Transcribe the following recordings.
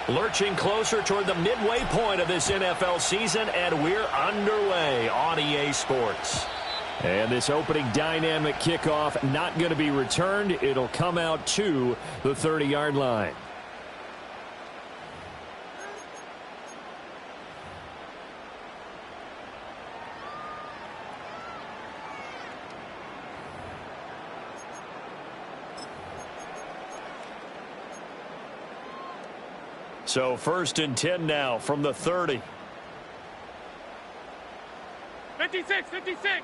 Lurching closer toward the midway point of this NFL season, and we're underway on EA Sports. And this opening dynamic kickoff not going to be returned. It'll come out to the 30-yard line. So 1st and 10 now from the 30. 56.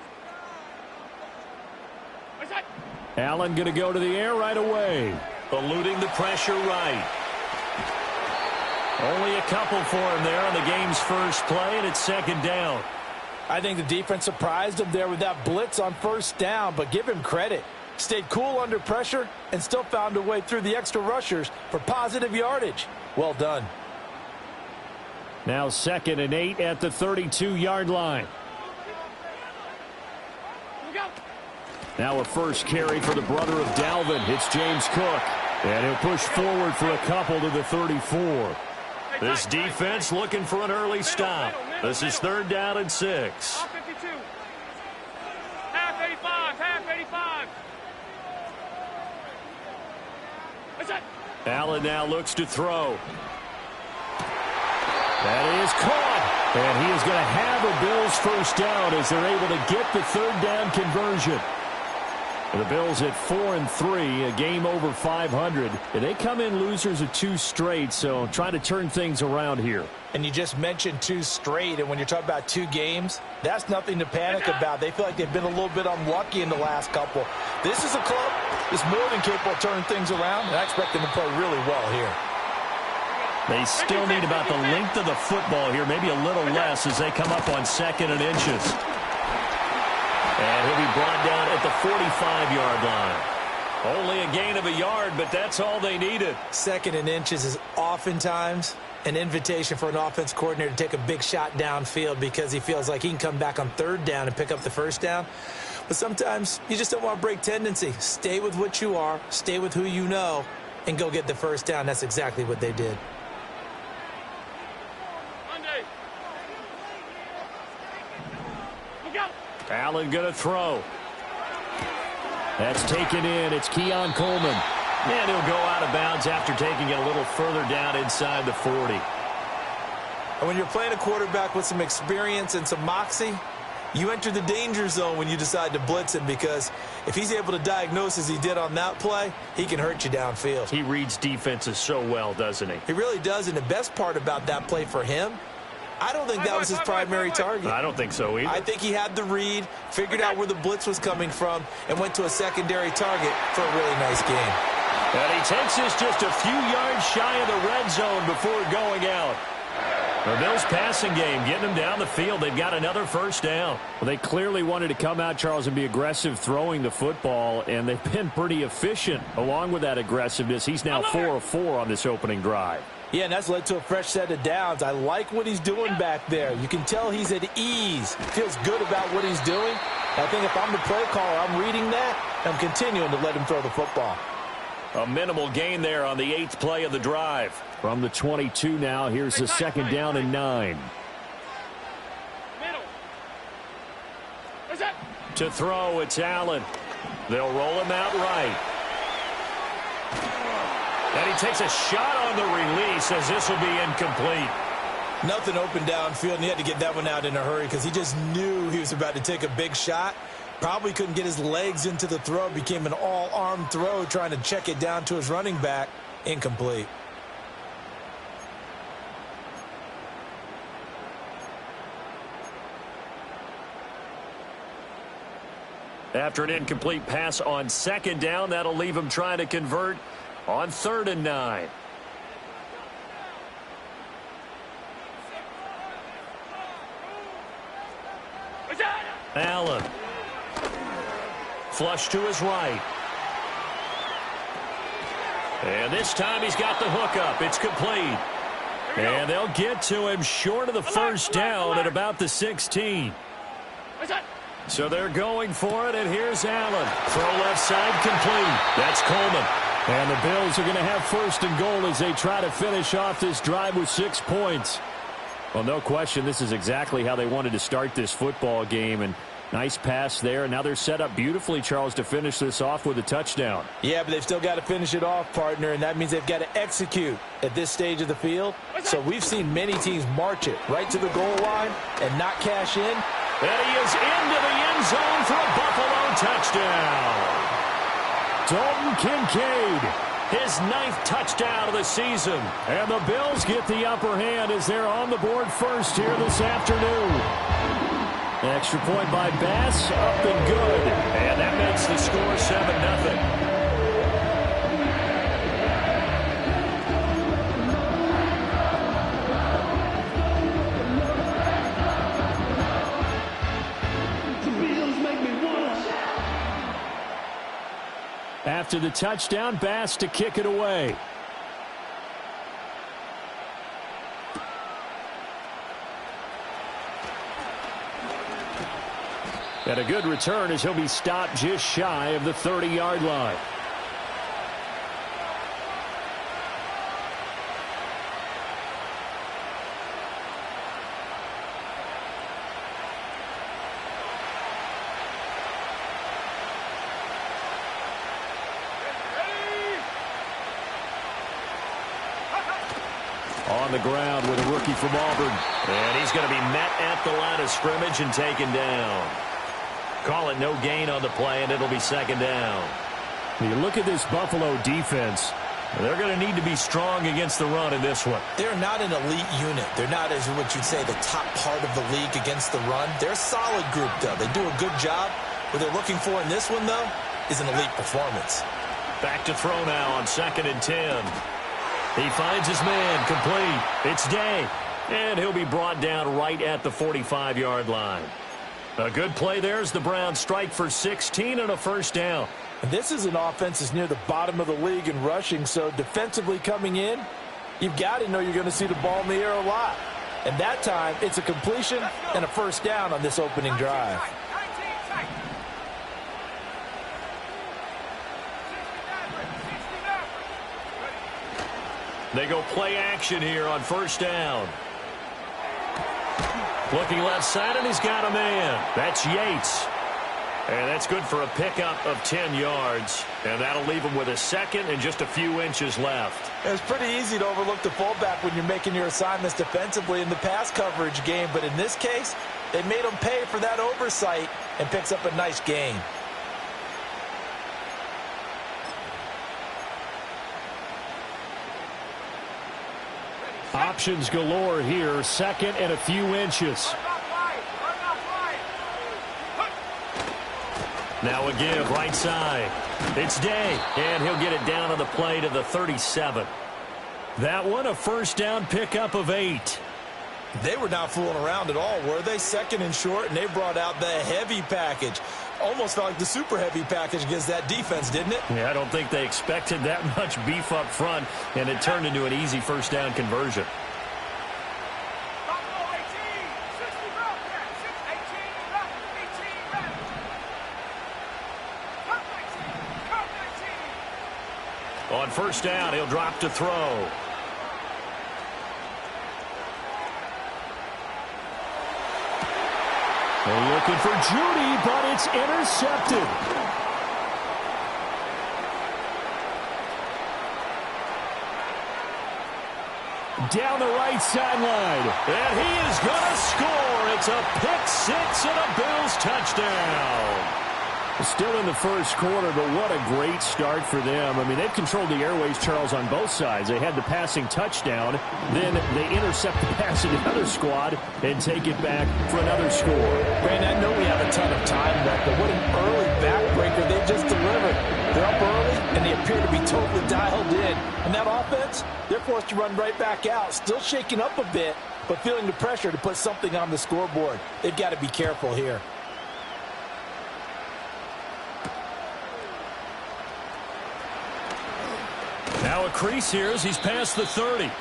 Allen going to go to the air right away. Eluding the pressure right. Only a couple for him there on the game's first play, and it's 2nd down. I think the defense surprised him there with that blitz on 1st down, but give him credit. Stayed cool under pressure and still found a way through the extra rushers for positive yardage. Well done. Now 2nd and 8 at the 32-yard line. Now a first carry for the brother of Dalvin. It's James Cook. And he'll push forward for a couple to the 34. This defense looking for an early stop. This is 3rd down and 6. Half 85. Allen now looks to throw. That is caught. And he is going to have a Bills first down as they're able to get the 3rd down conversion. The Bills at 4-3, a game over 500. And they come in losers of 2 straight, so trying to turn things around here. And you just mentioned 2 straight, and when you're talking about 2 games, that's nothing to panic about. They feel like they've been a little bit unlucky in the last couple. This is a club that's more than capable of turning things around, and I expect them to play really well here. They still need about the length of the football here, maybe a little less as they come up on 2nd and inches. And he'll be brought down at the 45-yard line. Only a gain of a yard, but that's all they needed. 2nd and inches is oftentimes an invitation for an offense coordinator to take a big shot downfield because he feels like he can come back on 3rd down and pick up the 1st down. But sometimes you just don't want to break tendency. Stay with what you are, stay with who you know, and go get the 1st down. That's exactly what they did. Allen going to throw. That's taken in. It's Keon Coleman. And he'll go out of bounds after taking it a little further down inside the 40. And when you're playing a quarterback with some experience and some moxie, you enter the danger zone when you decide to blitz him because if he's able to diagnose as he did on that play, he can hurt you downfield. He reads defenses so well, doesn't he? He really does, and the best part about that play for him, I don't think that was his primary target. I don't think so either. I think he had the read, figured out where the blitz was coming from, and went to a secondary target for a really nice game. And he takes this just a few yards shy of the red zone before going out. The Bills passing game, getting them down the field. They've got another 1st down. Well, they clearly wanted to come out, Charles, and be aggressive throwing the football, and they've been pretty efficient along with that aggressiveness. He's now 4 of 4 on this opening drive. Yeah, and that's led to a fresh set of downs. I like what he's doing back there. You can tell he's at ease. Feels good about what he's doing. I think if I'm the play caller, I'm reading that, and I'm continuing to let him throw the football. A minimal gain there on the 8th play of the drive. From the 22 now, here's the 2nd down and 9. To throw, it's Allen. They'll roll him out right. And he takes a shot on the release as this will be incomplete. Nothing open downfield, and he had to get that one out in a hurry because he just knew he was about to take a big shot. Probably couldn't get his legs into the throw. Became an all-arm throw trying to check it down to his running back. Incomplete. After an incomplete pass on 2nd down, that'll leave him trying to convert on 3rd and 9. Allen. Flush to his right. And this time he's got the hook up. It's complete. And they'll get to him short of the 1st down at about the 16. So they're going for it, and here's Allen. Throw left side complete. That's Coleman. And the Bills are going to have first and goal as they try to finish off this drive with 6 points. Well, no question, this is exactly how they wanted to start this football game. And nice pass there. Now they're set up beautifully, Charles, to finish this off with a touchdown. Yeah, but they've still got to finish it off, partner, and that means they've got to execute at this stage of the field. So we've seen many teams march it right to the goal line and not cash in. And he is into the end zone for a Buffalo touchdown. Dalton Kincaid, his 9th touchdown of the season. And the Bills get the upper hand as they're on the board first here this afternoon. Extra point by Bass, up and good. And that makes the score 7-0. After the touchdown, Bass to kick it away. And a good return as he'll be stopped just shy of the 30-yard line. On the ground with a rookie from Auburn. And he's going to be met at the line of scrimmage and taken down. Call it no gain on the play, and it'll be 2nd down. When you look at this Buffalo defense, they're going to need to be strong against the run in this one. They're not an elite unit. They're not, as what you'd say, the top part of the league against the run. They're a solid group, though. They do a good job. What they're looking for in this one, though, is an elite performance. Back to throw now on 2nd and 10. He finds his man complete. It's Day. And he'll be brought down right at the 45-yard line. A good play there as the Browns strike for 16 and a first down. And this is an offense that's near the bottom of the league in rushing, so defensively coming in, you've got to know you're going to see the ball in the air a lot. And that time, it's a completion and a first down on this opening drive. They go play action here on first down. Looking left side, and he's got a man. That's Yates. And that's good for a pickup of 10 yards. And that'll leave him with a second and just a few inches left. It's pretty easy to overlook the fullback when you're making your assignments defensively in the pass coverage game. But in this case, they made him pay for that oversight and picks up a nice gain. Options galore here. 2nd and a few inches. Now a give right side. It's Day, and he'll get it down on the play to the 37. That one, a first down pickup of 8. They were not fooling around at all, were they? 2nd and short, and they brought out the heavy package. Almost felt like the super heavy package against that defense, didn't it? Yeah, I don't think they expected that much beef up front, and it turned into an easy first down conversion. On first down, he'll drop to throw. They're looking for Judy, but it's intercepted. Down the right sideline. And he is going to score. It's a pick six and a Bills touchdown. Still in the first quarter, but what a great start for them. I mean, they've controlled the airways, Charles, on both sides. They had the passing touchdown, then they intercept the pass of the other squad and take it back for another score. Brandon, I know we have a ton of time left, but what an early backbreaker they just delivered. They're up early, and they appear to be totally dialed in. And that offense, they're forced to run right back out, still shaking up a bit, but feeling the pressure to put something on the scoreboard. They've got to be careful here. Now a crease here as he's past the 30.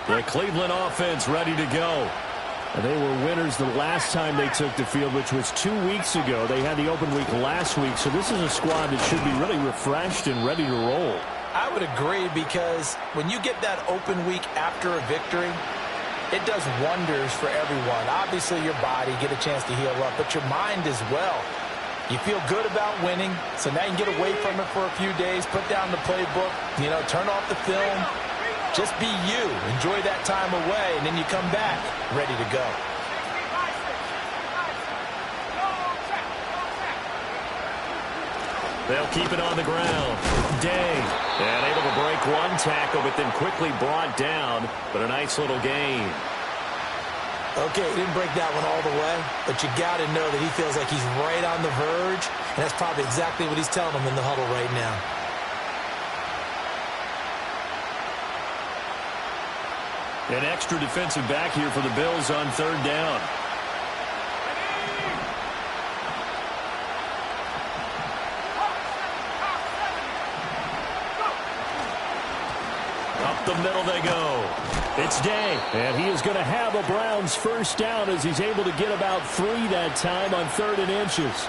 The Cleveland offense ready to go. And they were winners the last time they took the field, which was 2 weeks ago. They had the open week last week, so this is a squad that should be really refreshed and ready to roll. I would agree, because when you get that open week after a victory, it does wonders for everyone. Obviously, your body, get a chance to heal up, but your mind as well. You feel good about winning, so now you can get away from it for a few days, put down the playbook, turn off the film. Just be you. Enjoy that time away, and then you come back ready to go. They'll keep it on the ground. Day. And able to break one tackle, but then quickly brought down. But a nice little gain. Okay, he didn't break that one all the way, but you got to know that he feels like he's right on the verge, and that's probably exactly what he's telling them in the huddle right now. An extra defensive back here for the Bills on third down. Up the middle they go. It's Day, and he is going to have a Browns first down as he's able to get about 3 that time on 3rd and inches.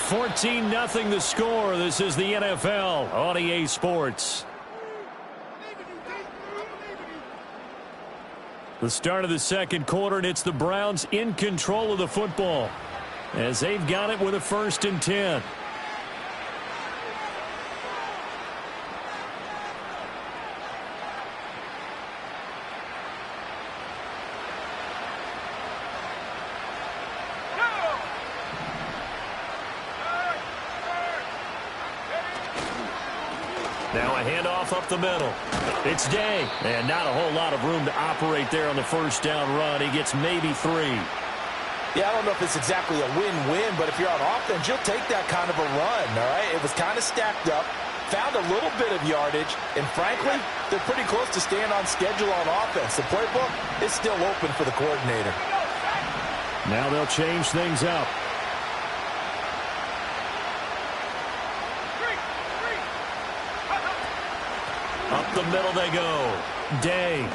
14-0 the score. This is the NFL on EA Sports. The start of the second quarter, and it's the Browns in control of the football as they've got it with a 1st and 10. Now a handoff up the middle. It's Day, and not a whole lot of room to operate there on the first down run. He gets maybe 3. Yeah, I don't know if it's exactly a win-win, but if you're on offense, you'll take that kind of a run, all right? It was kind of stacked up, found a little bit of yardage, and frankly, they're pretty close to staying on schedule on offense. The playbook is still open for the coordinator. Now they'll change things up. Up the middle they go. Day.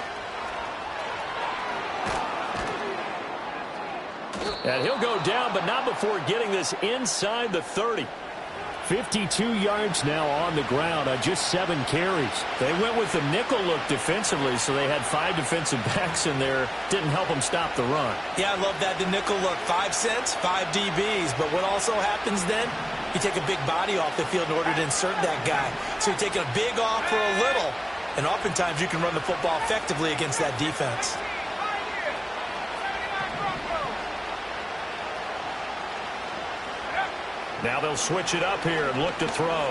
And he'll go down, but not before getting this inside the 30. 52 yards now on the ground on just 7 carries. They went with the nickel look defensively, so they had 5 defensive backs in there. Didn't help them stop the run. Yeah, I love that, the nickel look. 5 cents, 5 DBs. But what also happens then? You take a big body off the field in order to insert that guy. So you're taking a big off for a little, and oftentimes you can run the football effectively against that defense. Now they'll switch it up here and look to throw.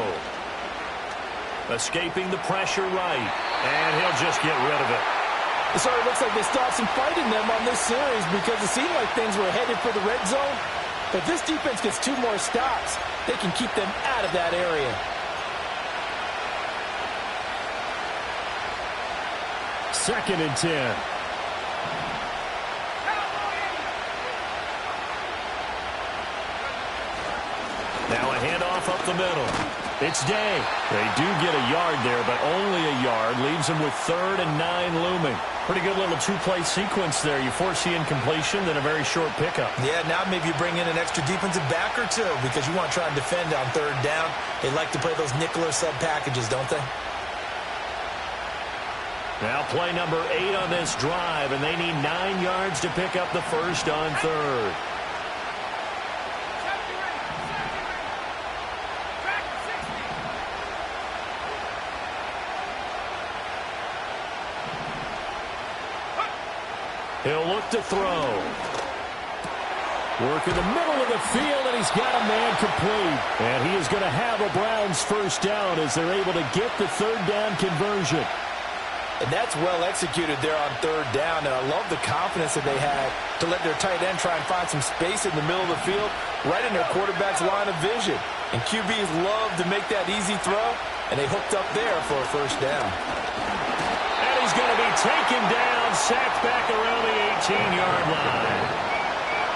Escaping the pressure right, and he'll just get rid of it. So it looks like they still have some fight in them on this series, because it seemed like things were headed for the red zone. But this defense gets 2 more stops. They can keep them out of that area. Second and 10. Now a handoff up the middle. It's Day. They do get a yard there, but only a yard. Leaves them with 3rd and 9 looming. Pretty good little 2-play sequence there. You force the incompletion, then a very short pickup. Yeah, now maybe you bring in an extra defensive back or 2 because you want to try and defend on 3rd down. They like to play those nickel or sub packages, don't they? Now play number 8 on this drive, and they need 9 yards to pick up the first on 3rd. He'll look to throw. Work in the middle of the field, and he's got a man complete. And he is going to have a Browns first down as they're able to get the 3rd down conversion. And that's well executed there on 3rd down. And I love the confidence that they had to let their tight end try and find some space in the middle of the field, right in their quarterback's line of vision. And QBs love to make that easy throw, and they hooked up there for a first down. And he's going to be taken down, sacked back around the 18-yard line.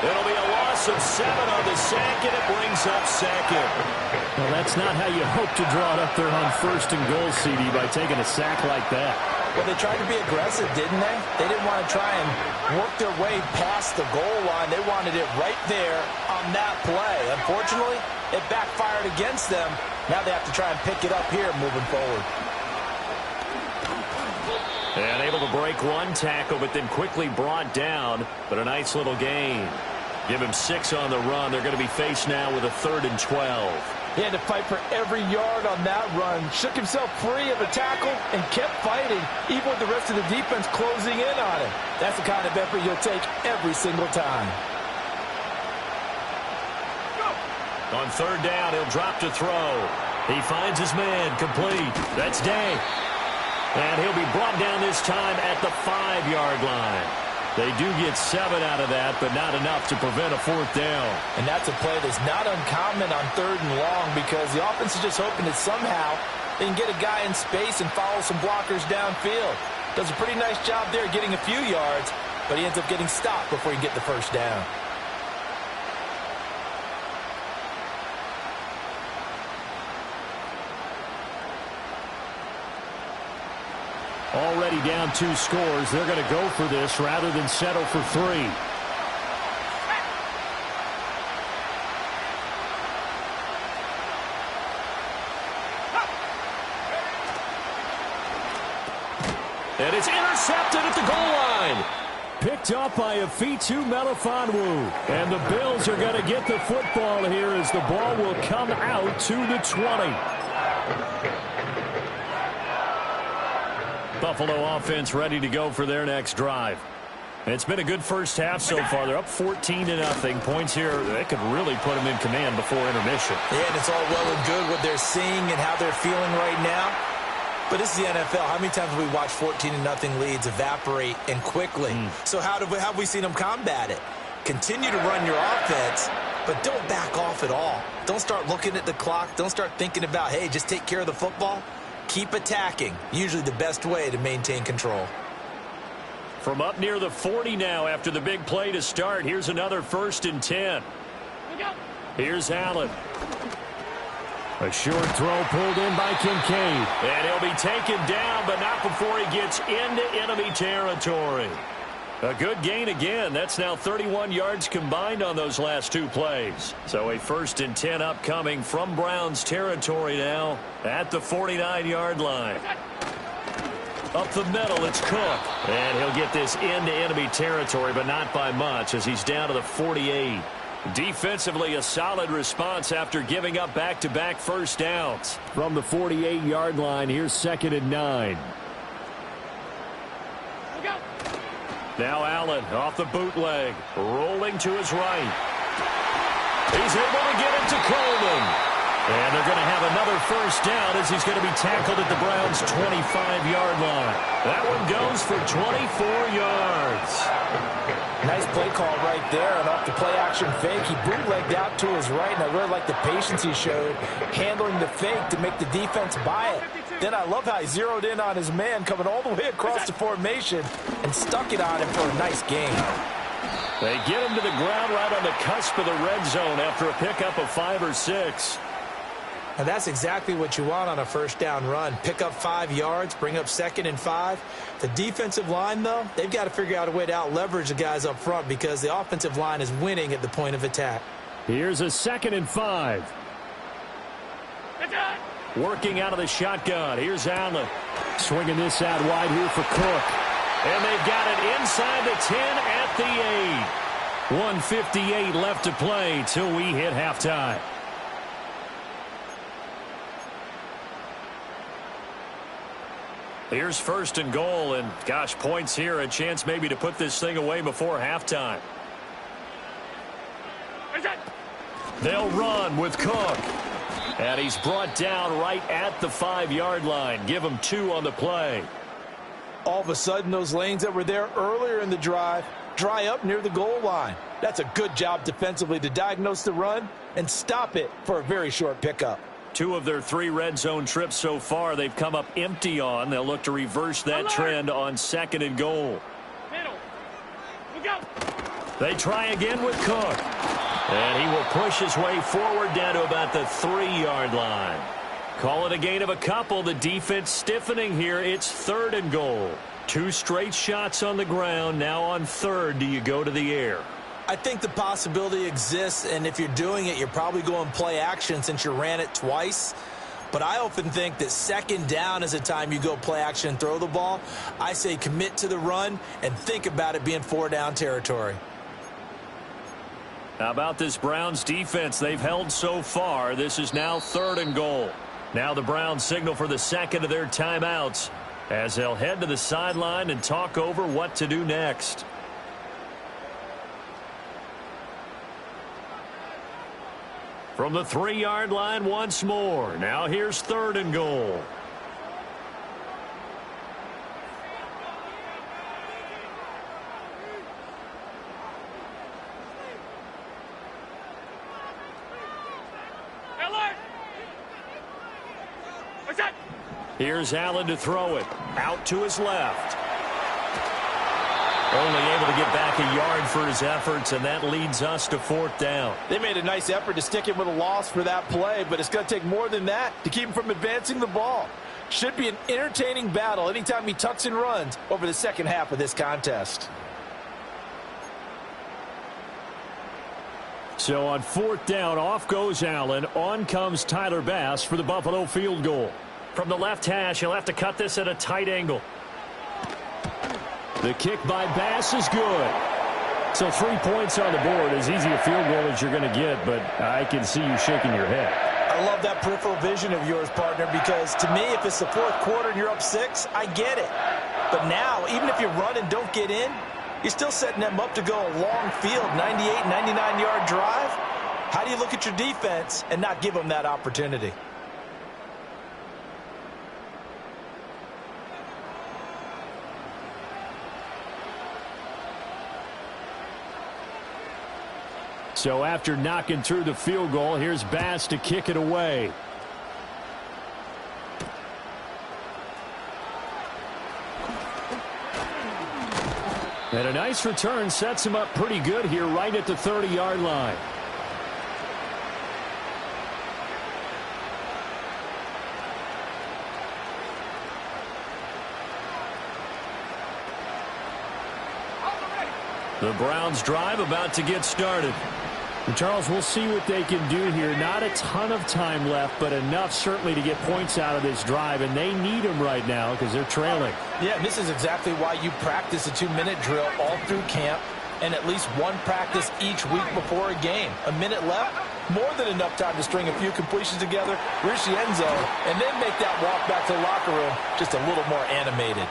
It'll be a loss of 7 on the sack, and it brings up 2nd. Well, that's not how you hope to draw it up there on 1st and goal, CD, by taking a sack like that. Well, they tried to be aggressive, didn't they? They didn't want to try and work their way past the goal line. They wanted it right there on that play. Unfortunately, it backfired against them. Now they have to try and pick it up here moving forward. And able to break one tackle, but then quickly brought down. But a nice little gain. Give him 6 on the run. They're going to be faced now with a 3rd and 12. He had to fight for every yard on that run. Shook himself free of a tackle and kept fighting, even with the rest of the defense closing in on him. That's the kind of effort you'll take every single time. On 3rd down, he'll drop to throw. He finds his man, complete. That's Day. And he'll be brought down this time at the 5-yard line. They do get 7 out of that, but not enough to prevent a 4th down. And that's a play that's not uncommon on 3rd and long because the offense is just hoping that somehow they can get a guy in space and follow some blockers downfield. Does a pretty nice job there getting a few yards, but he ends up getting stopped before he can get the 1st down. Already down 2 scores. They're going to go for this rather than settle for 3. And it's intercepted at the goal line. Picked up by Afitu Melifonwu. And the Bills are going to get the football here as the ball will come out to the 20. Buffalo offense ready to go for their next drive. It's been a good first half so far. They're up 14-0. Points here, they could really put them in command before intermission. Yeah, and it's all well and good what they're seeing and how they're feeling right now. But this is the NFL. How many times have we watched 14-0 leads evaporate and quickly? So how have we seen them combat it? Continue to run your offense, but don't back off at all. Don't start looking at the clock. Don't start thinking about, hey, just take care of the football. Keep attacking. Usually the best way to maintain control. From up near the 40 now after the big play to start. Here's another 1st and 10. Here's Allen. A short throw pulled in by Kincaid. And he'll be taken down, but not before he gets into enemy territory. A good gain again. That's now 31 yards combined on those last 2 plays. So a 1st and 10 upcoming from Browns territory now at the 49-yard line. Up the middle, it's Cook. And he'll get this into enemy territory, but not by much as he's down to the 48. Defensively, a solid response after giving up back-to-back 1st downs. From the 48-yard line, here's 2nd and 9. Now Allen off the bootleg, rolling to his right. He's able to get it to Coleman. And they're going to have another 1st down as he's going to be tackled at the Browns' 25-yard line. That one goes for 24 yards. Nice play call right there, and off the play-action fake, he bootlegged out to his right, and I really like the patience he showed handling the fake to make the defense buy it. Then I love how he zeroed in on his man coming all the way across the formation and stuck it on him for a nice gain. They get him to the ground right on the cusp of the red zone after a pickup of 5 or 6. And that's exactly what you want on a 1st down run. Pick up 5 yards, bring up 2nd and 5. The defensive line, though, they've got to figure out a way to out-leverage the guys up front because the offensive line is winning at the point of attack. Here's a 2nd and 5. Working out of the shotgun. Here's Allen. Swinging this out wide here for Cook. And they've got it inside the 10 at the 8. 1:58 left to play till we hit halftime. Here's 1st and goal, and gosh, points here, a chance maybe to put this thing away before halftime. They'll run with Cook. And he's brought down right at the 5-yard line. Give him 2 on the play. All of a sudden, those lanes that were there earlier in the drive dry up near the goal line. That's a good job defensively to diagnose the run and stop it for a very short pickup. 2 of their 3 red zone trips so far they've come up empty on. They'll look to reverse that trend on 2nd and goal. They try again with Cook. And he will push his way forward down to about the 3-yard line. Call it a gain of a couple. The defense stiffening here. It's 3rd and goal. 2 straight shots on the ground. Now on 3rd, do you go to the air? I think the possibility exists, and if you're doing it, you're probably going play action since you ran it twice. But I often think that 2nd down is a time you go play action and throw the ball. I say commit to the run and think about it being 4-down territory. How about this Browns defense? They've held so far. This is now 3rd and goal. Now the Browns signal for the 2nd of their timeouts as they'll head to the sideline and talk over what to do next. From the 3-yard line once more. Now here's 3rd and goal. Here's Allen to throw it. Out to his left. Only able to get back a yard for his efforts, and that leads us to 4th down. They made a nice effort to stick him with a loss for that play, but it's going to take more than that to keep him from advancing the ball. Should be an entertaining battle anytime he tucks and runs over the second half of this contest. So on 4th down, off goes Allen. On comes Tyler Bass for the Buffalo field goal. From the left hash, he'll have to cut this at a tight angle. The kick by Bass is good. So 3 points on the board, as easy a field goal as you're going to get, but I can see you shaking your head. I love that peripheral vision of yours, partner, because to me, if it's the 4th quarter and you're up 6, I get it. But now, even if you run and don't get in, you're still setting them up to go a long field, 98, 99-yard drive. How do you look at your defense and not give them that opportunity? So after knocking through the field goal, here's Bass to kick it away. And a nice return sets him up pretty good here right at the 30-yard line. The Browns drive about to get started. And Charles, we'll see what they can do here. Not a ton of time left, but enough certainly to get points out of this drive, and they need them right now because they're trailing. Yeah, and this is exactly why you practice a 2-minute drill all through camp and at least one practice each week before a game. A minute left, more than enough time to string a few completions together, reach the end zone, and then make that walk back to the locker room just a little more animated.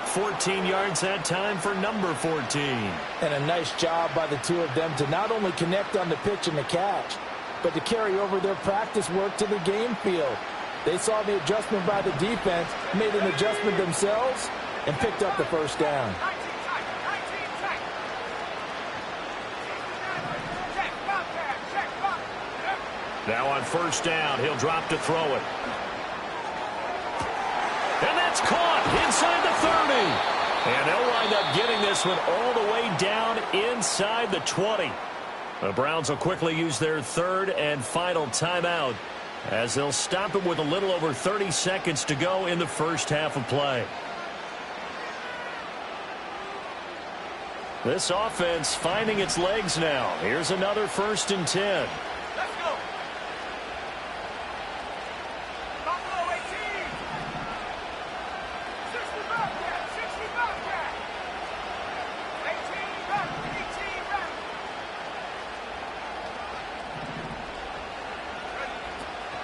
14 yards that time for number 14. And a nice job by the two of them to not only connect on the pitch and the catch, but to carry over their practice work to the game field. They saw the adjustment by the defense, made an adjustment themselves, and picked up the 1st down. Now on 1st down, he'll drop to throw it. And that's caught inside the 30. And they'll wind up getting this one all the way down inside the 20. The Browns will quickly use their 3rd and final timeout as they'll stop it with a little over 30 seconds to go in the first half of play. This offense finding its legs now. Here's another 1st and 10.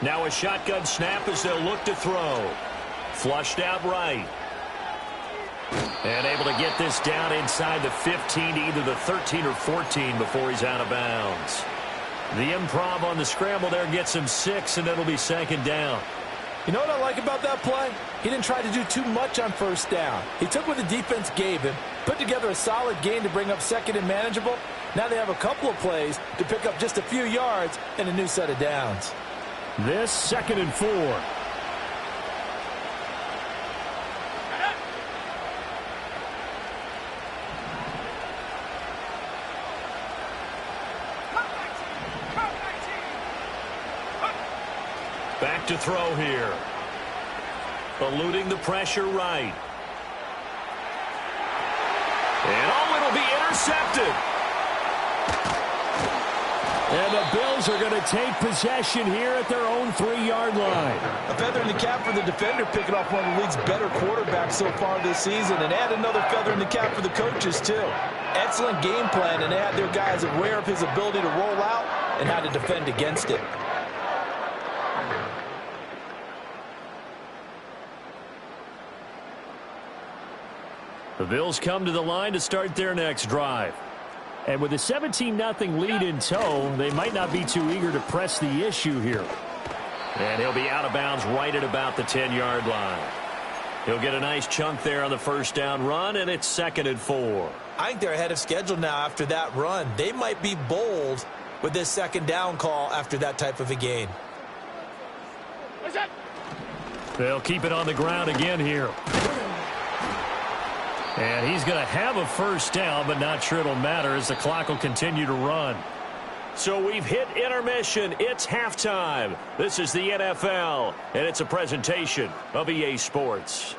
Now a shotgun snap as they'll look to throw. Flushed out right. And able to get this down inside the 15 to either the 13 or 14 before he's out of bounds. The improv on the scramble there gets him 6, and it'll be 2nd down. You know what I like about that play? He didn't try to do too much on 1st down. He took what the defense gave him, put together a solid gain to bring up 2nd and manageable. Now they have a couple of plays to pick up just a few yards and a new set of downs. This 2nd and 4. Back look to throw here. Eluding the pressure right. And it'll be intercepted. And the Bills are going to take possession here at their own 3-yard line. A feather in the cap for the defender, picking off one of the league's better quarterbacks so far this season. And add another feather in the cap for the coaches, too. Excellent game plan, and they had their guys aware of his ability to roll out and how to defend against it. The Bills come to the line to start their next drive. And with a 17-0 lead in tow, they might not be too eager to press the issue here. And he'll be out of bounds right at about the 10-yard line. He'll get a nice chunk there on the first down run, and it's 2nd and 4. I think they're ahead of schedule now after that run. They might be bold with this 2nd down call after that type of a gain. They'll keep it on the ground again here. And he's going to have a first down, but not sure it'll matter as the clock will continue to run. So we've hit intermission. It's halftime. This is the NFL, and it's a presentation of EA Sports.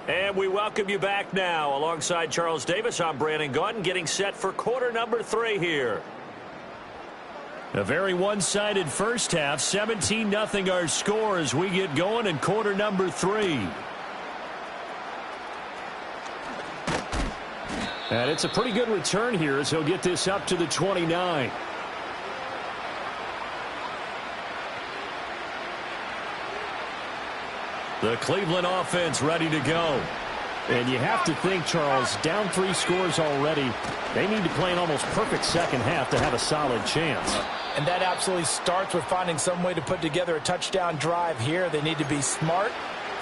And we welcome you back now. Alongside Charles Davis, I'm Brandon Gaudin, getting set for quarter number 3 here. A very one-sided first half. 17-0 our score as we get going in quarter number 3. And it's a pretty good return here as he'll get this up to the 29. The Cleveland offense ready to go. And you have to think, Charles, down 3 scores already. They need to play an almost perfect second half to have a solid chance. And that absolutely starts with finding some way to put together a touchdown drive here. They need to be smart,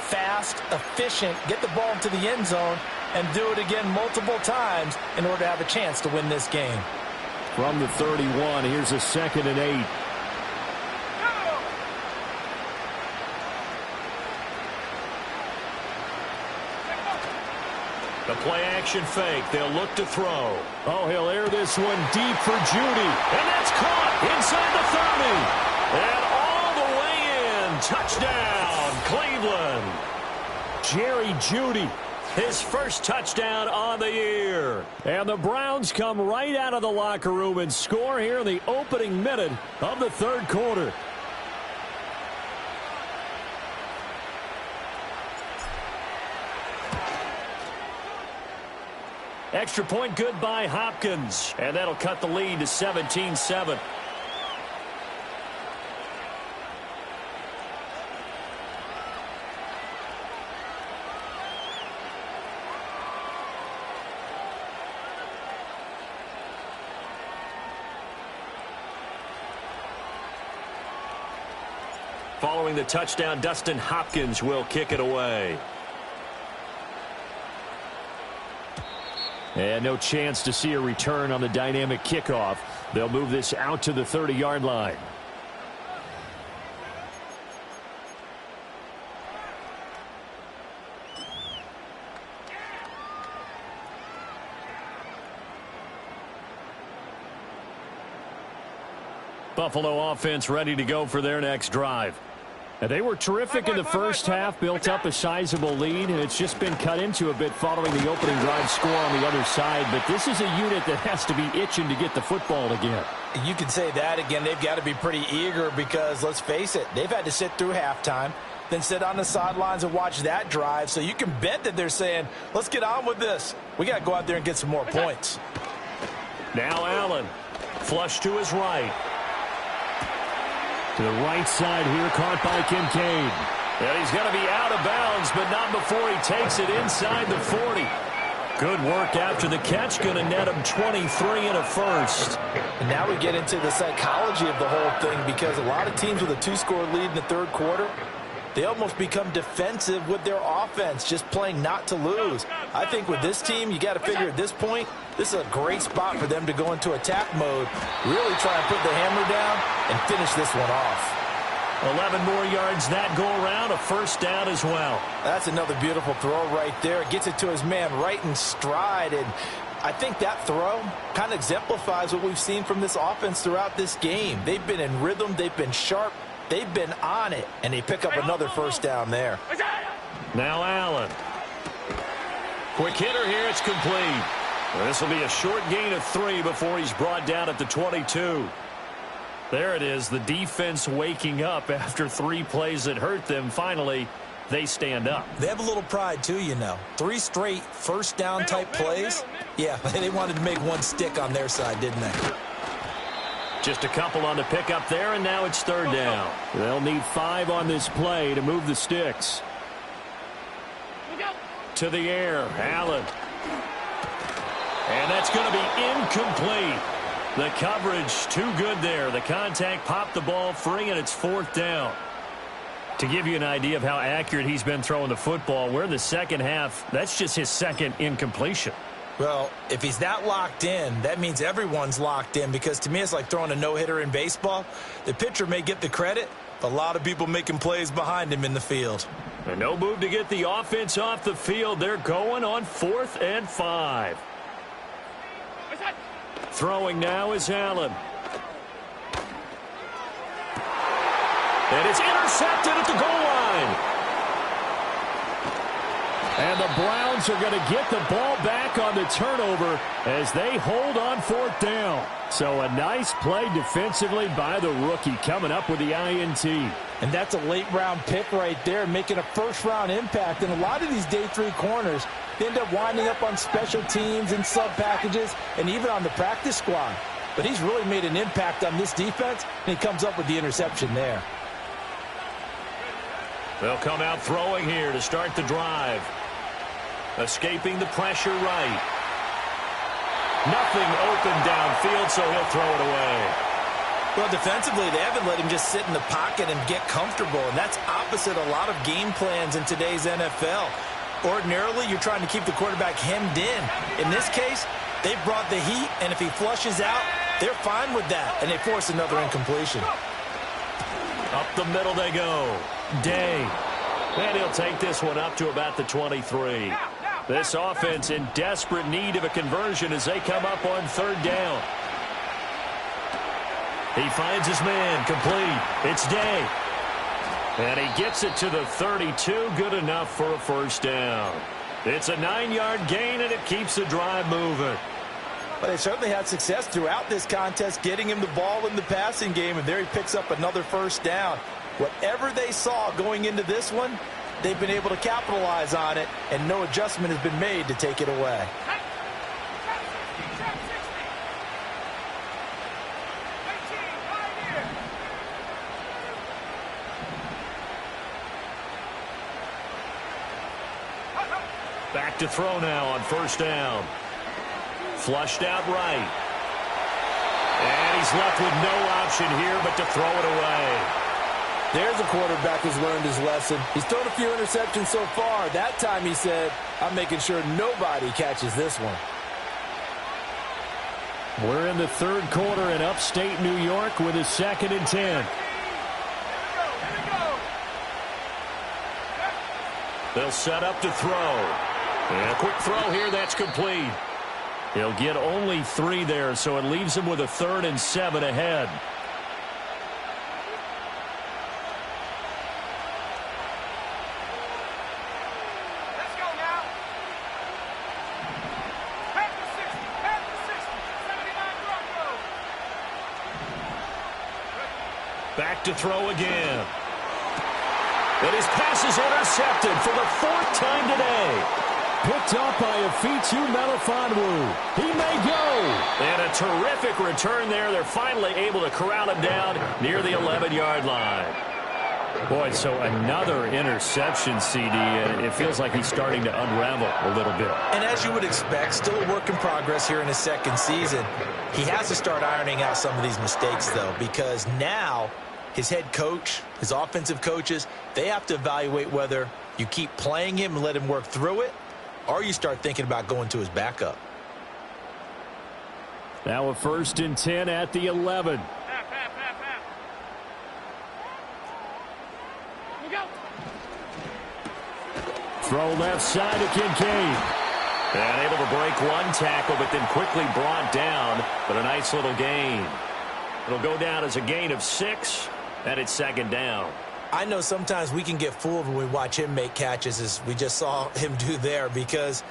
fast, efficient, get the ball into the end zone, and do it again multiple times in order to have a chance to win this game. From the 31, here's a 2nd and 8. The play-action fake. They'll look to throw. Oh, he'll air this one deep for Judy. And that's caught inside the 30. And all the way in. Touchdown, Cleveland. Jerry Judy, his first touchdown on the year. And the Browns come right out of the locker room and score here in the opening minute of the 3rd quarter. Extra point good by Hopkins. And that'll cut the lead to 17-7. Following the touchdown, Dustin Hopkins will kick it away. And no chance to see a return on the dynamic kickoff. They'll move this out to the 30-yard line. Buffalo offense ready to go for their next drive. And they were terrific in the first half, built up a sizable lead, and it's just been cut into a bit following the opening drive score on the other side. But this is a unit that has to be itching to get the football again. You can say that again. They've got to be pretty eager because, let's face it, they've had to sit through halftime, then sit on the sidelines and watch that drive. So you can bet that they're saying, let's get on with this. We got to go out there and get some more points. Now Allen, flush to his right. To the right side here, caught by Kincaid. And he's going to be out of bounds, but not before he takes it inside the 40. Good work after the catch, going to net him 23 and a first. And now we get into the psychology of the whole thing because a lot of teams with a 2-score lead in the 3rd quarter, They almost become defensive with their offense, just playing not to lose. I think with this team, you got to figure at this point, this is a great spot for them to go into attack mode, really try and put the hammer down and finish this one off. 11 more yards that go around, a first down as well. That's another beautiful throw right there. Gets it to his man right in stride, and I think that throw kind of exemplifies what we've seen from this offense throughout this game. They've been in rhythm, they've been sharp, they've been on it, and they pick up another first down there. Now Allen. Quick hitter here, it's complete. This will be a short gain of 3 before he's brought down at the 22. There it is, the defense waking up after 3 plays that hurt them. Finally, they stand up. They have a little pride, too, you know. 3 straight first down type plays. Yeah, they wanted to make one stick on their side, didn't they? Just a couple on the pickup there, and now it's third down. They'll need 5 on this play to move the sticks. To the air, Allen. And that's going to be incomplete. The coverage too good there. The contact popped the ball free, and it's fourth down. To give you an idea of how accurate he's been throwing the football, we're in the second half. That's just his second incompletion. Well, if he's that locked in, that means everyone's locked in, because to me it's like throwing a no-hitter in baseball. The pitcher may get the credit, but a lot of people making plays behind him in the field. And no move to get the offense off the field. They're going on 4th and 5. Throwing now is Allen. And it's intercepted at the goal line. And the Browns are going to get the ball back on the turnover as they hold on 4th down. So a nice play defensively by the rookie, coming up with the INT. And that's a late-round pick right there, making a first-round impact. And a lot of these day 3 corners, they end up winding up on special teams and sub-packages and even on the practice squad. But he's really made an impact on this defense, and he comes up with the interception there. They'll come out throwing here to start the drive. Escaping the pressure right. Nothing open downfield, so he'll throw it away. Well, defensively, they haven't let him just sit in the pocket and get comfortable, and that's opposite a lot of game plans in today's NFL. Ordinarily, you're trying to keep the quarterback hemmed in. In this case, they've brought the heat, and if he flushes out, they're fine with that, and they force another incompletion. Up the middle they go. Day. And he'll take this one up to about the 23. This offense in desperate need of a conversion as they come up on 3rd down. He finds his man, complete. It's Day. And he gets it to the 32, good enough for a first down. It's a 9-yard gain, and it keeps the drive moving. Well, they certainly had success throughout this contest, getting him the ball in the passing game, and there he picks up another first down. Whatever they saw going into this one, they've been able to capitalize on it, and no adjustment has been made to take it away. Back to throw now on first down. Flushed out right. And he's left with no option here but to throw it away. There's a quarterback who's learned his lesson. He's thrown a few interceptions so far. That time he said, I'm making sure nobody catches this one. We're in the 3rd quarter in upstate New York with a 2nd and 10. They'll set up to throw. And a quick throw here, that's complete. He'll get only 3 there, so it leaves him with a 3rd and 7 ahead. Let's go now. Half the 60, 79 Broncos. Back to throw again. And his pass is intercepted for the 4th time today. Picked up by Afitu Melifonwu. He may go. And a terrific return there. They're finally able to corral him down near the 11-yard line. Boy, so another interception, CD, and it feels like he's starting to unravel a little bit. And as you would expect, still a work in progress here in his 2nd season. He has to start ironing out some of these mistakes, though, because now his head coach, his offensive coaches, they have to evaluate whether you keep playing him and let him work through it, or you start thinking about going to his backup. Now a 1st and 10 at the 11. Throw left side to Kincaid. And able to break one tackle, but then quickly brought down. But a nice little gain. It'll go down as a gain of 6, and it's 2nd down. I know sometimes we can get fooled when we watch him make catches, as we just saw him do there, because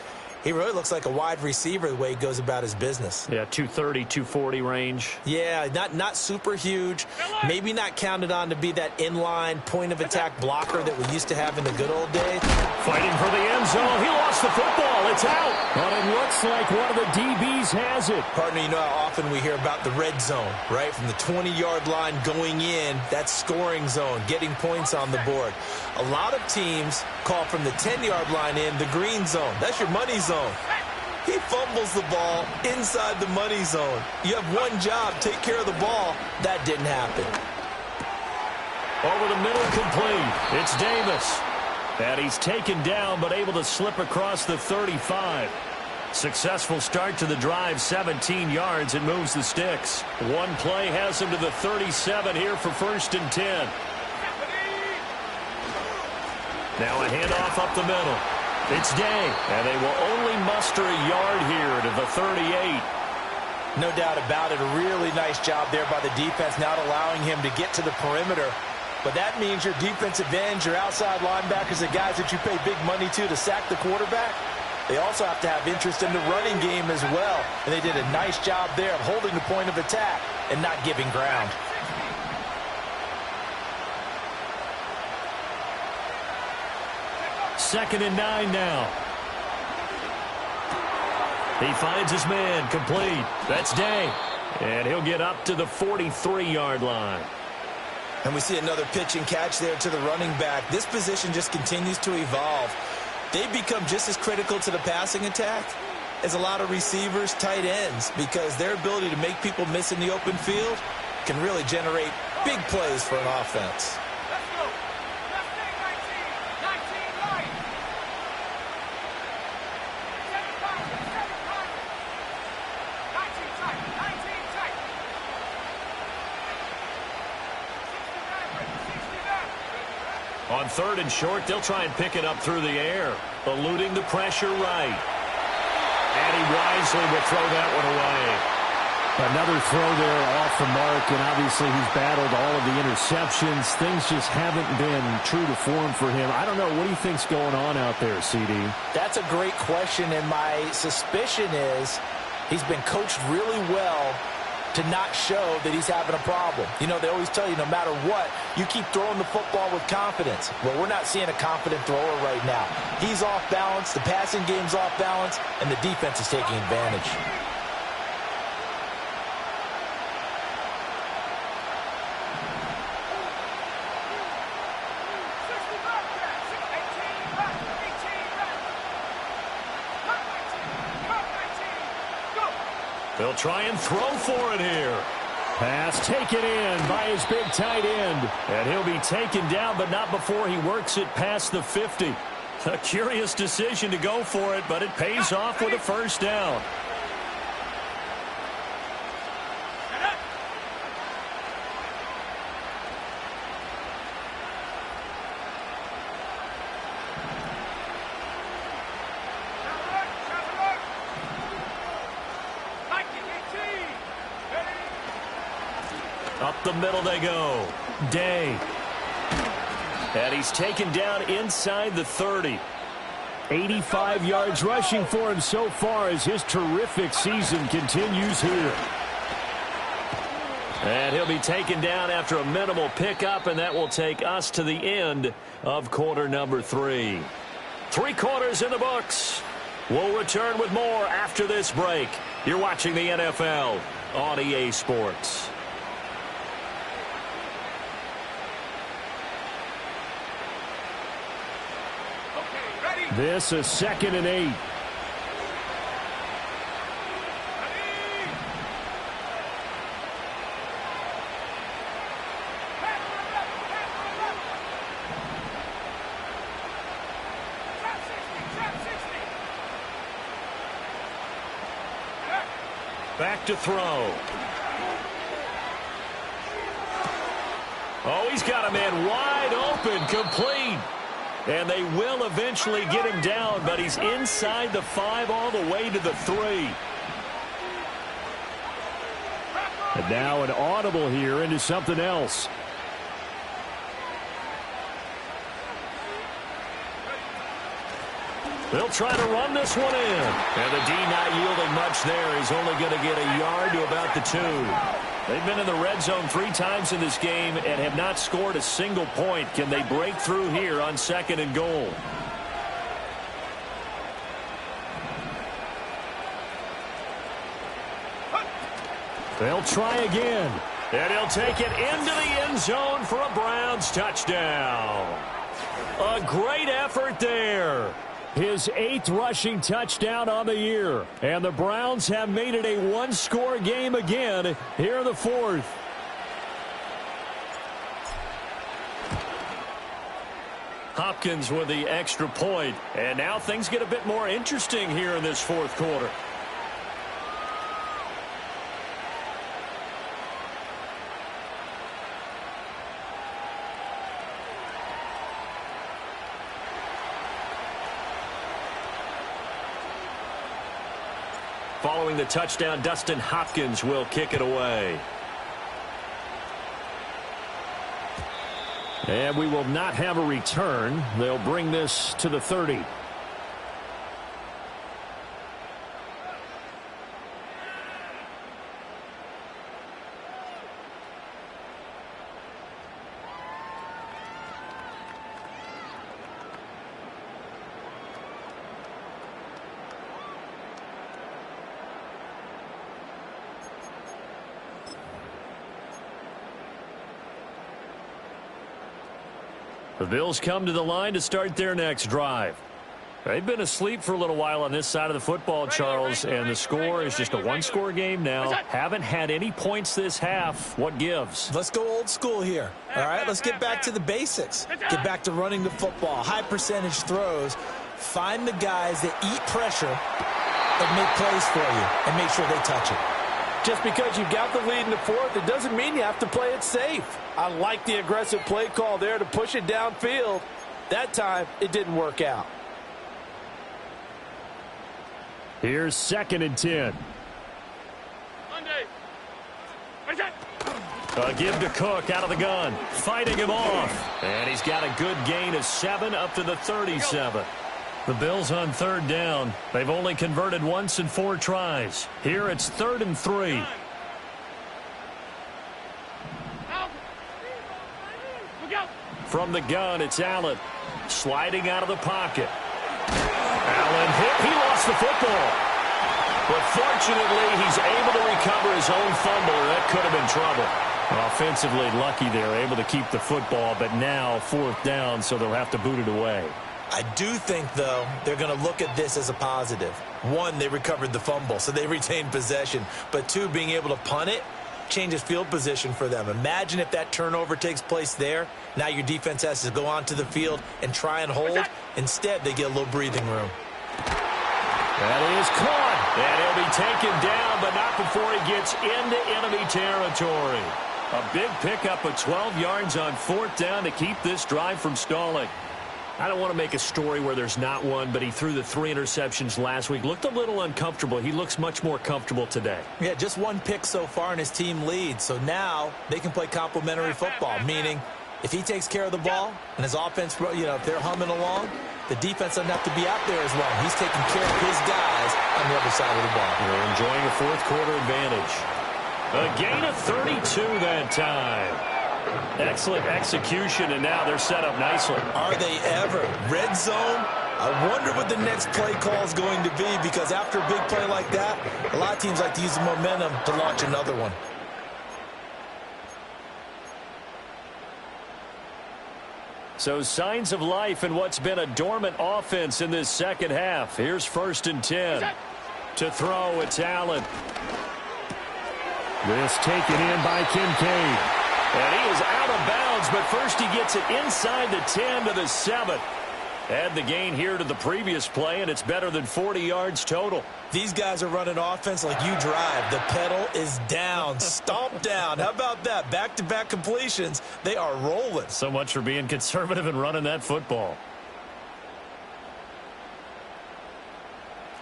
he really looks like a wide receiver the way he goes about his business. Yeah, 230, 240 range. Yeah, not super huge. Maybe not counted on to be that inline point-of-attack blocker that we used to have in the good old days. Fighting for the end zone. He lost the football. It's out. But it looks like one of the DBs has it. Partner, you know how often we hear about the red zone, right? From the 20-yard line going in, that's scoring zone, getting points on the board. A lot of teams call from the 10-yard line in the green zone. That's your money zone. He fumbles the ball inside the money zone. You have one job, take care of the ball. That didn't happen. Over the middle, complete. It's Davis. And he's taken down, but able to slip across the 35. Successful start to the drive, 17 yards, and moves the sticks. One play has him to the 37 here for 1st and 10. Now a handoff up the middle. It's Day, and they will only muster a yard here to the 38. No doubt about it. A really nice job there by the defense, not allowing him to get to the perimeter. But that means your defensive ends, your outside linebackers, the guys that you pay big money to sack the quarterback, they also have to have interest in the running game as well. And they did a nice job there of holding the point of attack and not giving ground. Second and 9 now. He finds his man, complete. That's Day. And he'll get up to the 43-yard line. And we see another pitch and catch there to the running back. This position just continues to evolve. They become just as critical to the passing attack as a lot of receivers, tight ends, because their ability to make people miss in the open field can really generate big plays for an offense. On 3rd and short, they'll try and pick it up through the air, eluding the pressure right. And he wisely will throw that one away. Another throw there off the mark, and obviously he's battled all of the interceptions. Things just haven't been true to form for him. I don't know. What do you think's going on out there, CD? That's a great question, and my suspicion is he's been coached really well to not show that he's having a problem. You know, they always tell you no matter what, you keep throwing the football with confidence. Well, we're not seeing a confident thrower right now. He's off balance, the passing game's off balance, and the defense is taking advantage. They'll try and throw for it here. Pass taken in by his big tight end. And he'll be taken down, but not before he works it past the 50. A curious decision to go for it, but it pays off with a 1st down. Up the middle they go. Day. And he's taken down inside the 30. 85 yards rushing for him so far as his terrific season continues here. And he'll be taken down after a minimal pickup, and that will take us to the end of quarter number 3. 3 quarters in the books. We'll return with more after this break. You're watching the NFL on EA Sports. This is 2nd and 8. Back to throw. Oh, he's got a man wide open, complete. And they will eventually get him down, but he's inside the 5 all the way to the 3. And now an audible here into something else. They'll try to run this one in. And the D not yielding much there. He's only going to get a yard to about the 2. They've been in the red zone 3 times in this game and have not scored a single point. Can they break through here on 2nd and goal? They'll try again. And he'll take it into the end zone for a Browns touchdown. A great effort there. His 8th rushing touchdown on the year. And the Browns have made it a one-score game again here in the 4th. Hopkins with the extra point. And now things get a bit more interesting here in this 4th quarter. Following the touchdown, Dustin Hopkins will kick it away. And we will not have a return. They'll bring this to the 30. The Bills come to the line to start their next drive. They've been asleep for a little while on this side of the football, Charles, and the score is just a one-score game now. Haven't had any points this half. What gives? Let's go old school here. All right, let's get back to the basics. Get back to running the football, high percentage throws. Find the guys that eat pressure and make plays for you and make sure they touch it. Just because you've got the lead in the 4th, it doesn't mean you have to play it safe. I like the aggressive play call there to push it downfield. That time, it didn't work out. Here's 2nd and 10. A give to Cook out of the gun. Fighting him off. And he's got a good gain of 7 up to the 37. The Bills on 3rd down. They've only converted once in 4 tries. Here it's 3rd and 3. From the gun, it's Allen. Sliding out of the pocket. Allen hit. He lost the football. But fortunately, he's able to recover his own fumble, or that could have been trouble. Offensively lucky there, able to keep the football, but now 4th down, so they'll have to boot it away. I do think, though, they're going to look at this as a positive. 1, they recovered the fumble, so they retained possession. But 2, being able to punt it changes field position for them. Imagine if that turnover takes place there. Now your defense has to go onto the field and try and hold. Instead, they get a little breathing room. That is caught. And he'll be taken down, but not before he gets into enemy territory. A big pickup of 12 yards on 4th down to keep this drive from stalling. I don't want to make a story where there's not one, but he threw the 3 interceptions last week. Looked a little uncomfortable. He looks much more comfortable today. Yeah, just 1 pick so far and his team leads. So now they can play complementary football, meaning if he takes care of the ball and his offense, if they're humming along, the defense doesn't have to be out there as long. He's taking care of his guys on the other side of the ball. They're enjoying a 4th quarter advantage. A gain of 32 that time. Excellent execution, and now they're set up nicely. Are they ever? Red zone? I wonder what the next play call is going to be, because after a big play like that, a lot of teams like to use the momentum to launch another one. So signs of life in what's been a dormant offense in this 2nd half. Here's 1st and 10. To throw, it's Allen. This taken in by Kincaid. And he is out of bounds, but first he gets it inside the 10 to the 7. Add the gain here to the previous play, and it's better than 40 yards total. These guys are running offense like you drive. The pedal is down, stomped down. How about that? Back-to-back completions. They are rolling. So much for being conservative and running that football.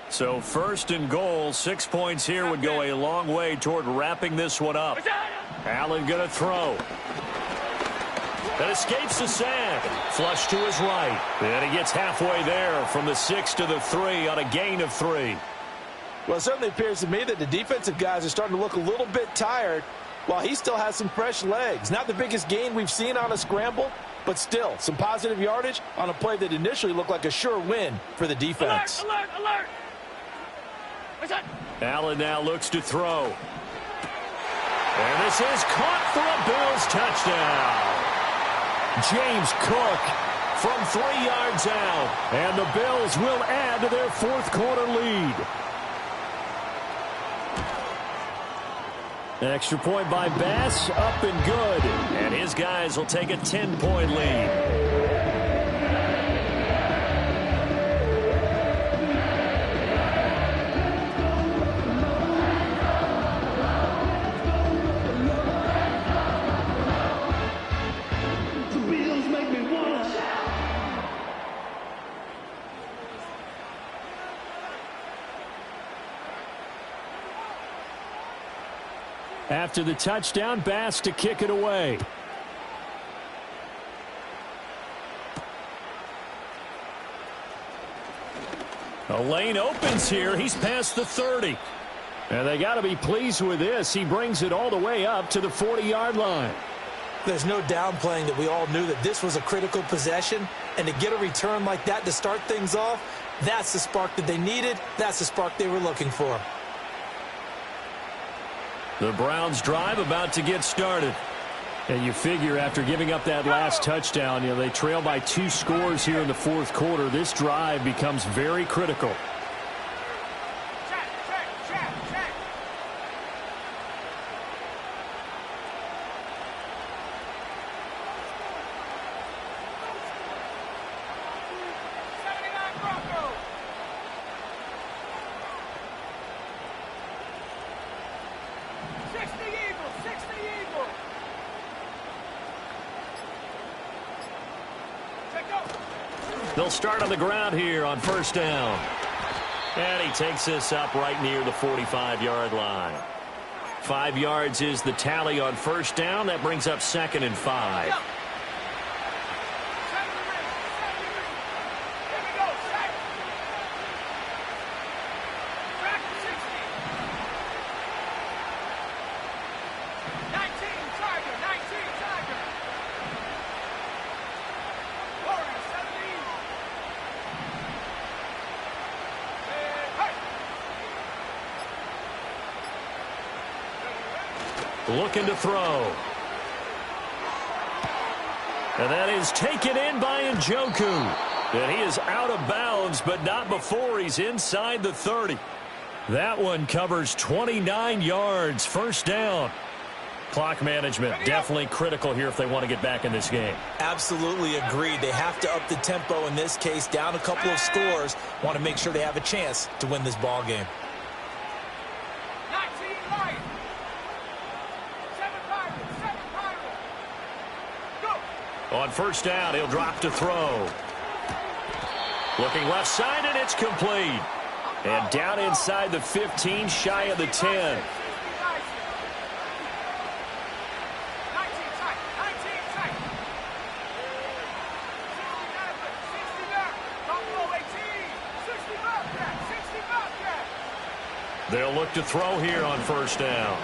So first and goal, 6 points here would go a long way toward wrapping this one up. Allen going to throw. That escapes the sack. Flush to his right. And he gets halfway there from the 6 to the 3 on a gain of 3. Well, it certainly appears to me that the defensive guys are starting to look a little bit tired while he still has some fresh legs. Not the biggest gain we've seen on a scramble, but still some positive yardage on a play that initially looked like a sure win for the defense. Alert, alert, alert. What's that? Allen now looks to throw. And this is caught for a Bills touchdown. James Cook from 3 yards out. And the Bills will add to their fourth quarter lead. Extra point by Bass, up and good. And his guys will take a 10-point lead. After the touchdown, Bass to kick it away. A lane opens here. He's past the 30. And they got to be pleased with this. He brings it all the way up to the 40-yard line. There's no downplaying that we all knew that this was a critical possession. And to get a return like that to start things off, that's the spark that they needed. That's the spark they were looking for. The Browns drive about to get started. And you figure after giving up that last touchdown, they trail by 2 scores here in the fourth quarter. This drive becomes very critical. They'll start on the ground here on first down. And he takes this up right near the 45-yard line. 5 yards is the tally on first down. That brings up 2nd and 5. Looking to throw. And that is taken in by Njoku. And he is out of bounds, but not before he's inside the 30. That one covers 29 yards. First down. Clock management definitely critical here if they want to get back in this game. Absolutely agreed. They have to up the tempo in this case, down a couple of scores. Want to make sure they have a chance to win this ball game. On first down, he'll drop to throw. Looking left side, and it's complete. And down inside the 15, shy of the 10. They'll look to throw here on first down.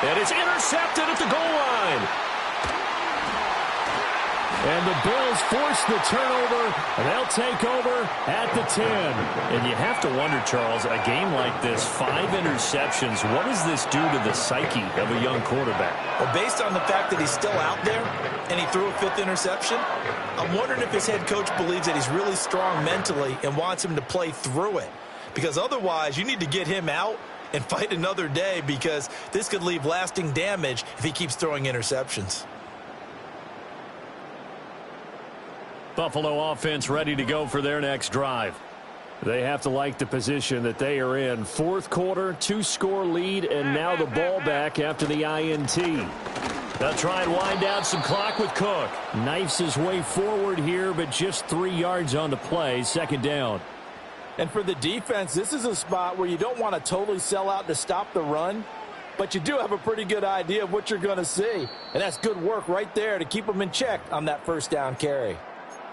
And it's intercepted at the goal line. And the Bills force the turnover, and they'll take over at the 10. And you have to wonder, Charles, a game like this, 5 interceptions, what does this do to the psyche of a young quarterback? Well, based on the fact that he's still out there and he threw a 5th interception, I'm wondering if his head coach believes that he's really strong mentally and wants him to play through it. Because otherwise, you need to get him out and fight another day, because this could leave lasting damage if he keeps throwing interceptions. Buffalo offense ready to go for their next drive. They have to like the position that they are in. Fourth quarter, 2-score lead, and now the ball back after the INT. They'll try and wind down some clock with Cook. Knifes his way forward here, but just 3 yards on the play. Second down. And for the defense, this is a spot where you don't want to totally sell out to stop the run, but you do have a pretty good idea of what you're going to see. And that's good work right there to keep them in check on that first down carry.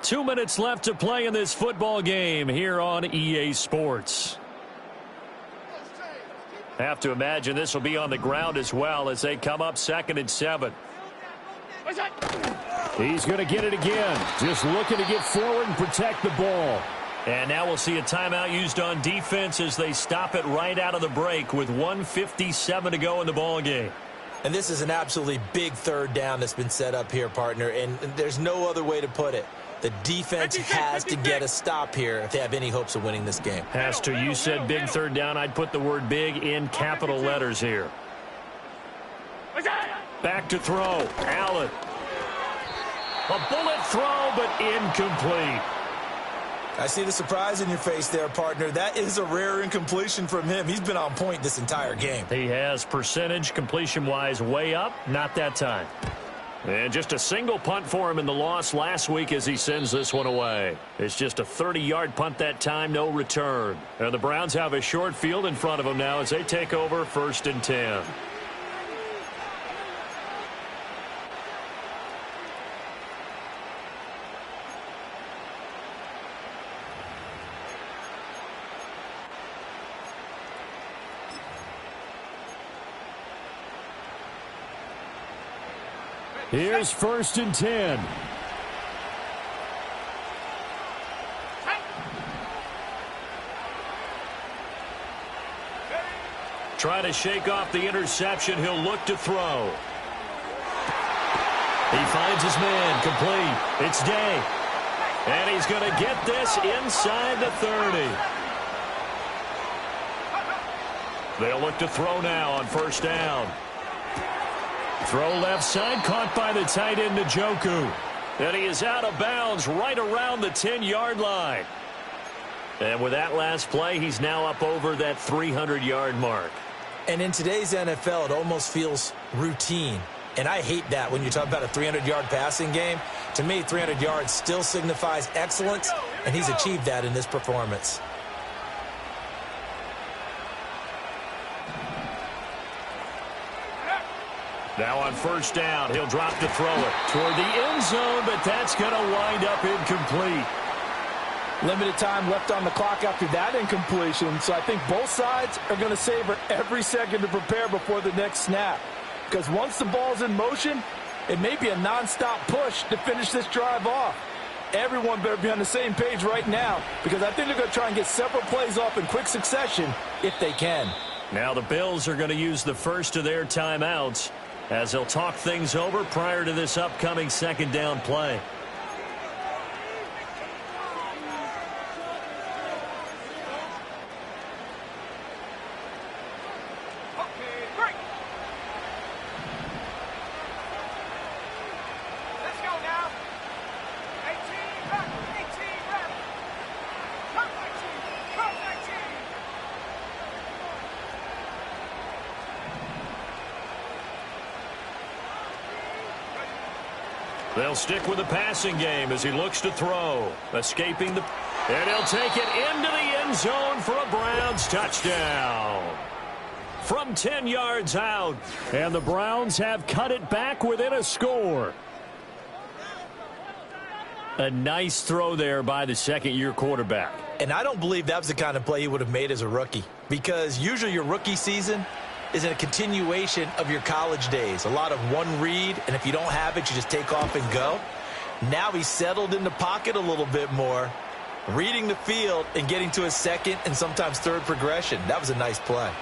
2 minutes left to play in this football game here on EA Sports. Have to imagine this will be on the ground as well as they come up 2nd and 7. He's going to get it again. Just looking to get forward and protect the ball. And now we'll see a timeout used on defense as they stop it right out of the break with 1:57 to go in the ball game. And this is an absolutely big third down that's been set up here, partner, and there's no other way to put it. The defense has to get a stop here if they have any hopes of winning this game. Has to. You said big third down. I'd put the word big in capital letters here. Back to throw. Allen. A bullet throw, but incomplete. I see the surprise in your face there, partner. That is a rare incompletion from him. He's been on point this entire game. He has percentage completion-wise way up. Not that time. And just a single punt for him in the loss last week as he sends this one away. It's just a 30-yard punt that time, no return. And the Browns have a short field in front of them now as they take over 1st and 10. Here's 1st and 10. Trying to shake off the interception. He'll look to throw. He finds his man. Complete. It's Day. And he's going to get this inside the 30. They'll look to throw now on 1st down. Throw left side, caught by the tight end, Njoku. And he is out of bounds right around the 10-yard line. And with that last play, he's now up over that 300-yard mark. And in today's NFL, it almost feels routine. And I hate that when you talk about a 300-yard passing game. To me, 300 yards still signifies excellence, and he's achieved that in this performance. Now on 1st down, he'll drop to throw it toward the end zone, but that's going to wind up incomplete. Limited time left on the clock after that incompletion, so I think both sides are going to savor every second to prepare before the next snap. Because once the ball's in motion, it may be a nonstop push to finish this drive off. Everyone better be on the same page right now, because I think they're going to try and get several plays off in quick succession if they can. Now the Bills are going to use the first of their timeouts as they'll talk things over prior to this upcoming 2nd down play. They'll stick with the passing game as he looks to throw. Escaping the... And he'll take it into the end zone for a Browns touchdown. From 10 yards out. And the Browns have cut it back within a score. A nice throw there by the second-year quarterback. And I don't believe that was the kind of play he would have made as a rookie. Because usually your rookie season is a continuation of your college days. A lot of one read, and if you don't have it, you just take off and go. Now he's settled in the pocket a little bit more, reading the field and getting to his second and sometimes third progression. That was a nice play.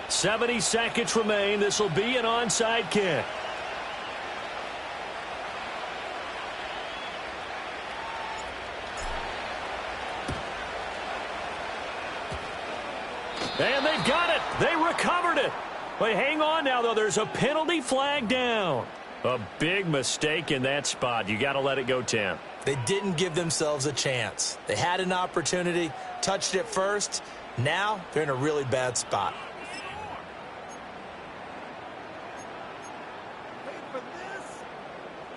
.70 seconds remain. This will be an onside kick. And they've got it. They recovered it. But hang on now, though. There's a penalty flag down. A big mistake in that spot. You got to let it go 10. They didn't give themselves a chance. They had an opportunity, touched it first. Now they're in a really bad spot.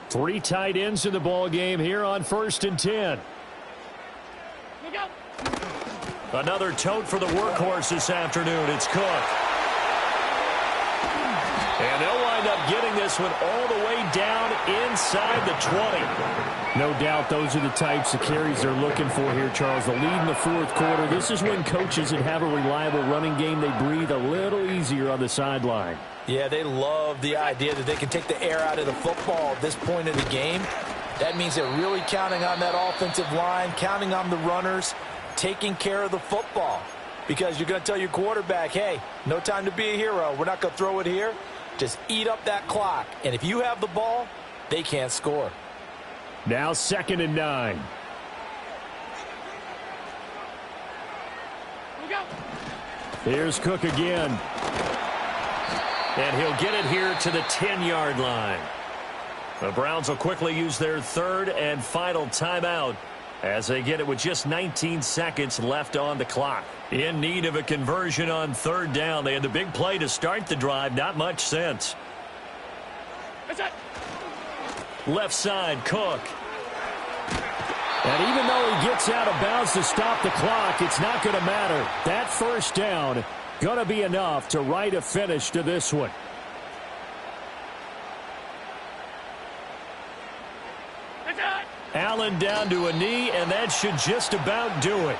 Three tight ends in the ball game here on 1st and 10. Another tote for the workhorse this afternoon. It's Cook. And they'll wind up getting this one all the way down inside the 20. No doubt those are the types of carries they're looking for here, Charles. The lead in the 4th quarter. This is when coaches that have a reliable running game, they breathe a little easier on the sideline. Yeah, they love the idea that they can take the air out of the football at this point of the game. That means they're really counting on that offensive line, counting on the runners, taking care of the football. Because you're going to tell your quarterback, hey, no time to be a hero. We're not going to throw it here. Just eat up that clock. And if you have the ball, they can't score. Now 2nd and 9. Here's Cook again. And he'll get it here to the 10-yard line. The Browns will quickly use their 3rd and final timeout as they get it with just 19 seconds left on the clock. In need of a conversion on 3rd down. They had the big play to start the drive. Not much sense. Left side, Cook. And even though he gets out of bounds to stop the clock, it's not going to matter. That 1st down going to be enough to write a finish to this one. Allen down to a knee, and that should just about do it.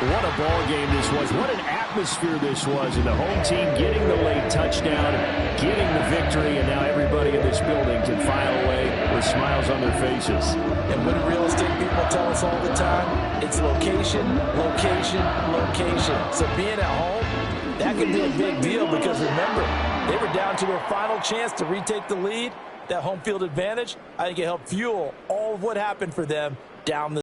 What a ball game this was. What an atmosphere this was. And the home team getting the late touchdown, getting the victory, and now everybody in this building can file away with smiles on their faces. And what do real estate people tell us all the time? It's location, location, location. So being at home, that can be a big deal because, remember, they were down to their final chance to retake the lead. That home field advantage, I think it helped fuel all of what happened for them down the